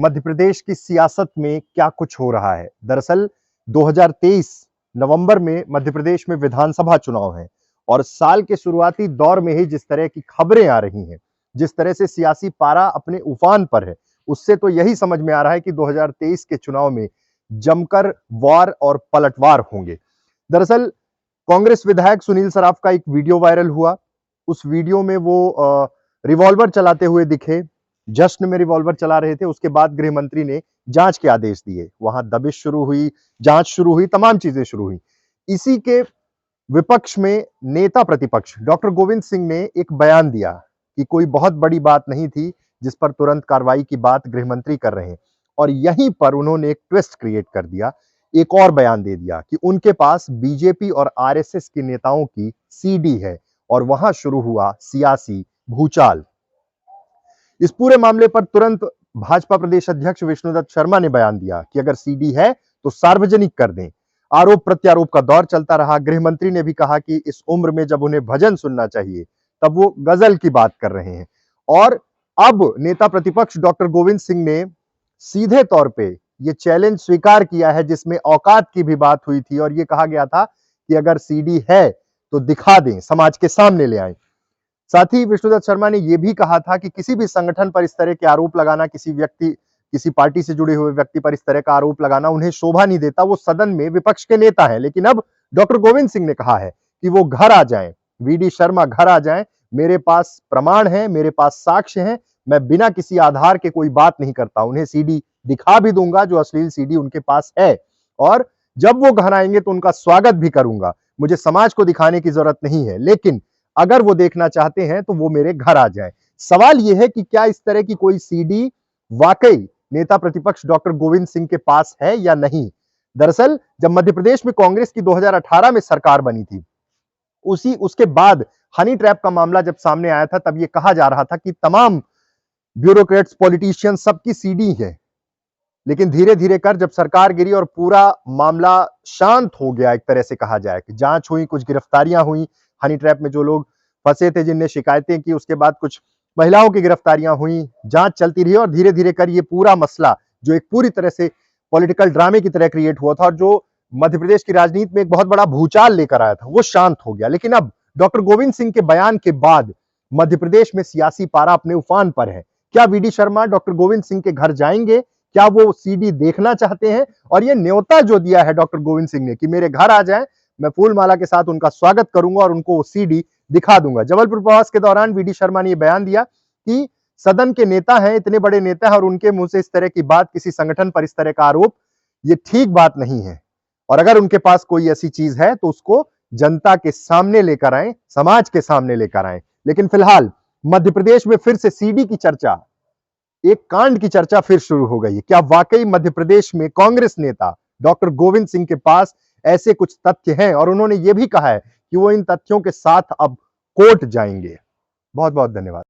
मध्य प्रदेश की सियासत में क्या कुछ हो रहा है। दरअसल 2023 नवंबर में मध्य प्रदेश में विधानसभा चुनाव है और साल के शुरुआती दौर में ही जिस तरह की खबरें आ रही हैं, जिस तरह से सियासी पारा अपने उफान पर है, उससे तो यही समझ में आ रहा है कि 2023 के चुनाव में जमकर वार और पलटवार होंगे। दरअसल कांग्रेस विधायक सुनील सराफ का एक वीडियो वायरल हुआ। उस वीडियो में वो रिवॉल्वर चलाते हुए दिखे, जश्न में रिवॉल्वर चला रहे थे। उसके बाद गृह मंत्री ने जांच के आदेश दिए, वहां दबिश शुरू हुई, जांच शुरू हुई, तमाम चीजें शुरू हुई। इसी के विपक्ष में नेता प्रतिपक्ष डॉक्टर गोविंद सिंह ने एक बयान दिया कि कोई बहुत बड़ी बात नहीं थी जिस पर तुरंत कार्रवाई की बात गृह मंत्री कर रहे हैं, और यहीं पर उन्होंने एक ट्विस्ट क्रिएट कर दिया, एक और बयान दे दिया कि उनके पास बीजेपी और आरएसएस के नेताओं की सीडी है और वहां शुरू हुआ सियासी भूचाल। इस पूरे मामले पर तुरंत भाजपा प्रदेश अध्यक्ष विष्णुदत्त शर्मा ने बयान दिया कि अगर सीडी है तो सार्वजनिक कर दें। आरोप प्रत्यारोप का दौर चलता रहा। गृह मंत्री ने भी कहा कि इस उम्र में जब उन्हें भजन सुनना चाहिए तब वो गजल की बात कर रहे हैं। और अब नेता प्रतिपक्ष डॉक्टर गोविंद सिंह ने सीधे तौर पे ये चैलेंज स्वीकार किया है, जिसमें औकात की भी बात हुई थी और ये कहा गया था कि अगर सीडी है तो दिखा दें, समाज के सामने ले आएं। साथ ही विष्णुदत्त शर्मा ने यह भी कहा था कि किसी भी संगठन पर इस तरह के आरोप लगाना, किसी पार्टी से जुड़े हुए व्यक्ति पर इस तरह का आरोप लगाना उन्हें शोभा नहीं देता। वो सदन में विपक्ष के नेता हैं। लेकिन अब डॉक्टर गोविंद सिंह ने कहा है कि वो घर आ जाएं, वीडी शर्मा घर आ जाएं, मेरे पास प्रमाण है, मेरे पास साक्ष्य हैं, मैं बिना किसी आधार के कोई बात नहीं करता, उन्हें सीडी दिखा भी दूंगा जो अश्लील सीडी उनके पास है, और जब वो घर आएंगे तो उनका स्वागत भी करूंगा। मुझे समाज को दिखाने की जरूरत नहीं है, लेकिन अगर वो देखना चाहते हैं तो वो मेरे घर आ जाए। सवाल यह है कि क्या इस तरह की कोई सीडी वाकई नेता प्रतिपक्ष डॉक्टर गोविंद सिंह के पास है या नहीं। दरअसल जब मध्य प्रदेश में कांग्रेस की 2018 में सरकार बनी थी, उसके बाद हनी ट्रैप का मामला जब सामने आया था, तब यह कहा जा रहा था कि तमाम ब्यूरोक्रेट्स, पॉलिटिशियन सबकी सीडी है। लेकिन धीरे धीरे कर जब सरकार गिरी और पूरा मामला शांत हो गया, एक तरह से कहा जाए कि जांच हुई, कुछ गिरफ्तारियां हुई, हनी ट्रैप में जो लोग फंसे थे, जिनने शिकायतें की, उसके बाद कुछ महिलाओं की गिरफ्तारियां हुई, जांच चलती रही और धीरे धीरे कर ये पूरा मसला जो एक पूरी तरह से पॉलिटिकल ड्रामे की तरह क्रिएट हुआ था और जो मध्य प्रदेश की राजनीति में एक बहुत बड़ा भूचाल लेकर आया था, वो शांत हो गया। लेकिन अब डॉक्टर गोविंद सिंह के बयान के बाद मध्य प्रदेश में सियासी पारा अपने उफान पर है। क्या वीडी शर्मा डॉक्टर गोविंद सिंह के घर जाएंगे? क्या वो सीडी देखना चाहते हैं? और ये न्योता जो दिया है डॉक्टर गोविंद सिंह ने कि मेरे घर आ जाएं, मैं फूलमाला के साथ उनका स्वागत करूंगा और उनको सीडी दिखा दूंगा। जबलपुर प्रवास के दौरान वीडी शर्मा ने यह बयान दिया कि सदन के नेता हैं, इतने बड़े नेता हैं, और उनके मुंह से इस तरह की बात, किसी संगठन पर इस तरह का आरोप, ये ठीक बात नहीं है। और अगर उनके पास कोई ऐसी चीज है तो उसको जनता के सामने लेकर आए, समाज के सामने लेकर आए। लेकिन फिलहाल मध्य प्रदेश में फिर से सीडी की चर्चा, एक कांड की चर्चा फिर शुरू हो गई है। क्या वाकई मध्य प्रदेश में कांग्रेस नेता डॉक्टर गोविंद सिंह के पास ऐसे कुछ तथ्य हैं? और उन्होंने यह भी कहा है कि वो इन तथ्यों के साथ अब कोर्ट जाएंगे। बहुत बहुत धन्यवाद।